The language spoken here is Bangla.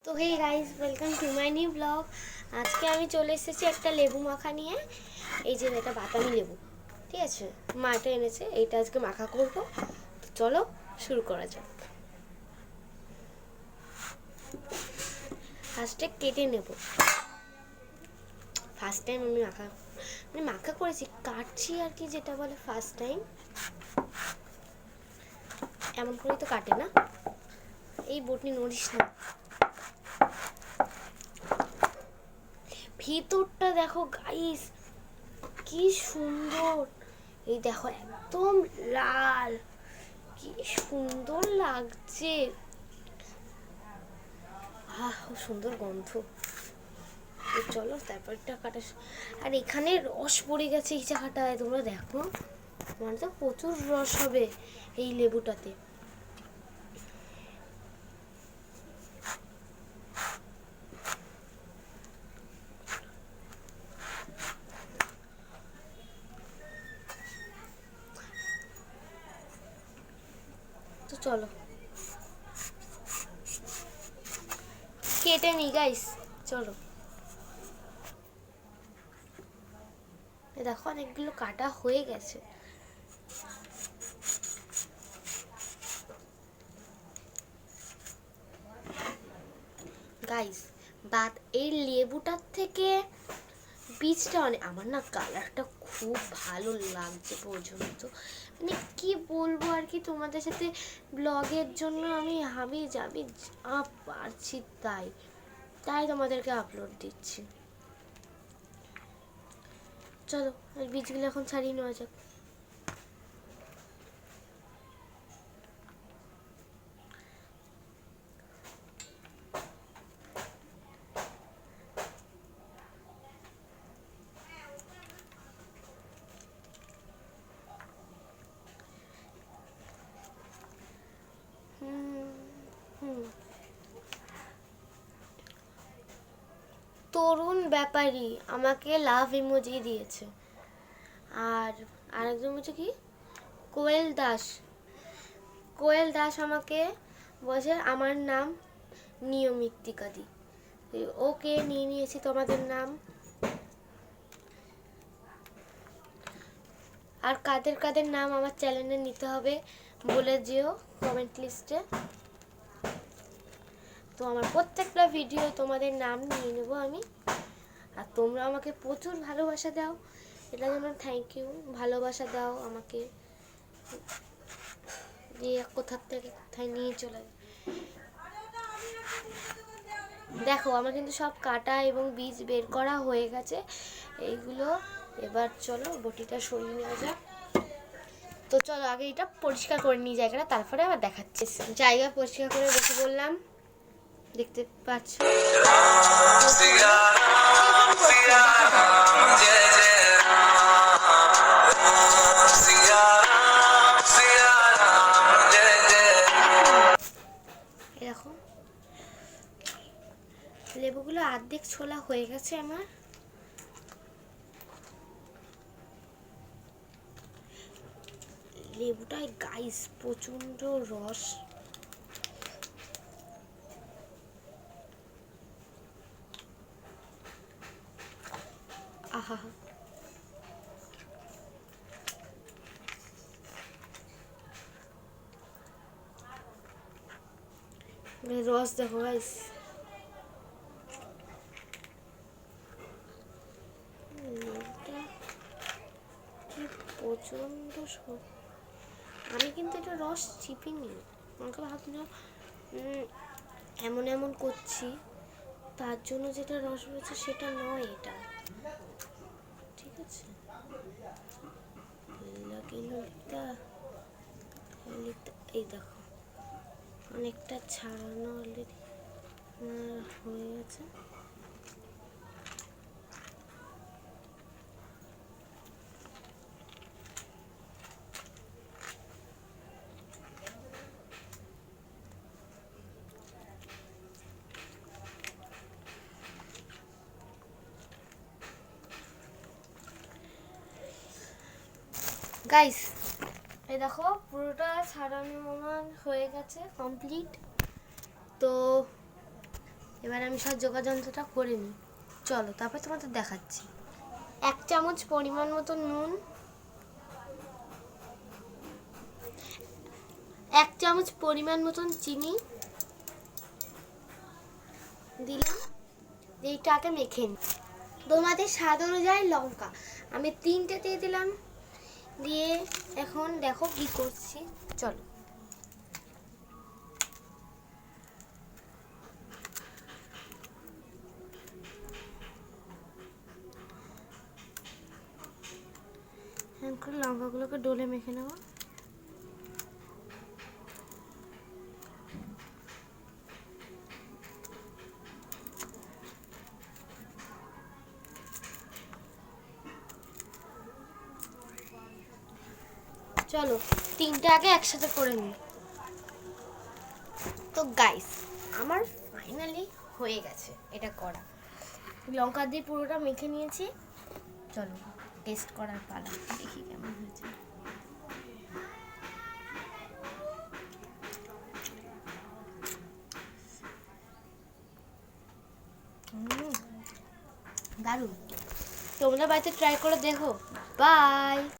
তো hey guys, welcome to my new blog. আজকে আমি চলে এসেছি একটা লেবু মাখা নিয়ে। এই যে এটা বাতাবি লেবু, ঠিক আছে, মা এটা এনেছে, এইটা আজকে মাখা করব। তো চলো শুরু করা যাক। ফার্স্টে কেটে নেব। ফার্স্ট টাইম আমি মাখা করেছি, কাটছি আর কি, যেটা বলে ফার্স্ট টাইম। এমন করেই তো কাটে না, এই বটনি নড়িস না। ভিতরটা দেখো গাইস, কি সুন্দর। এই দেখো একদম লাল, কি সুন্দর লাগছে। সুন্দর গন্ধ। চলো তারপরটা কাটা। আর এখানে রস পড়ে গেছে এই জায়গাটায়, তোমরা দেখো, মানে তো প্রচুর রস হবে এই লেবুটাতে। তো চলো কেটে নি গাইস, চলো। দেখো অনেকগুলো কাটা হয়ে গেছে। গাইস বাট এই লেবুটার থেকে বীজটা অনেক, আমার না কালারটা খুব ভালো লাগছে পর্যন্ত, মানে কি বলবো আর কি, তোমাদের সাথে ব্লগের জন্য আমি হাবি যাবি যা পারছি তাই তোমাদেরকে আপলোড দিচ্ছি। চলো বীজগুলো এখন ছাড়িয়ে নেওয়া যাক। তরুণ ব্যাপারী আমাকে লাভ ইমোজি দিয়েছে। আর আরেকজন হচ্ছে কি, কোয়েল দাস আমাকে বলছে আমার নাম নিয়মিত্তিকা দি। ওকে নিয়ে নিয়েছি তোমাদের নাম। আর কাদের কাদের নাম আমার চ্যানেলে নিতে হবে বলে যেও কমেন্ট লিস্টে। তো আমার প্রত্যেকটা ভিডিও তোমাদের নাম নিয়ে নেবো আমি। আর তোমরা আমাকে প্রচুর ভালোবাসা দাও, এটা জন্য থ্যাংক ইউ। ভালোবাসা দাও আমাকে, দিয়ে কোথার থেকে কোথায় নিয়ে চলে। দেখো আমার কিন্তু সব কাটা এবং বীজ বের করা হয়ে গেছে এইগুলো। এবার চলো বটিটা সরিয়ে নেওয়া যাক। তো চলো আগে এটা পরিষ্কার করে নিই জায়গাটা, তারপরে আবার দেখাচ্ছি। জায়গা পরিষ্কার করে বসে বললাম, দেখতে পাচ্ছ। এরকম লেবুগুলো অর্ধেক ছোলা হয়ে গেছে আমার। লেবুটায় গাইস প্রচন্ড রস। আহা, রস দেখো গাইস। প্রচন্ড, আমি কিন্তু এটা রস চিপিনি। আমাকে ভাবলো এমন এমন করছি, তার জন্য যেটা রস রয়েছে সেটা নয়, এটা ঠিক আছে। এই দেখো অনেকটা ছাড়ানো অলরেডি হয়ে গেছে। গাইস এই দেখো পুরোটা ছাড়ানো হয়ে গেছে, কমপ্লিট। তো এবার আমি সব যোগাযন্ত্রটা করে নিই, চলো তারপর তোমাদের দেখাচ্ছি। 1 চামচ পরিমাণ মতো নুন, 1 চামচ পরিমাণ মতন চিনি দিলাম, এইটাকে মেখে নিই। তোমাদের স্বাদ অনুযায়ী লঙ্কা আমি 3টে দিয়ে দিলাম, দিয়ে এখন দেখো কি করছি, চলো। এখন লঙ্কাগুলোকে ডলে মেখে নেব। চলো 3টে আগে একসাথে করে নিই। তো গাইস আমার ফাইনালি হয়ে গেছে এটা করা, লঙ্কা দিয়ে পুরোটা মেখে নিয়েছি। চলো টেস্ট করার পালা, দেখি কেমন হয়েছে। দারুণ, তোমরা বাড়িতে ট্রাই করে দেখো। বাই।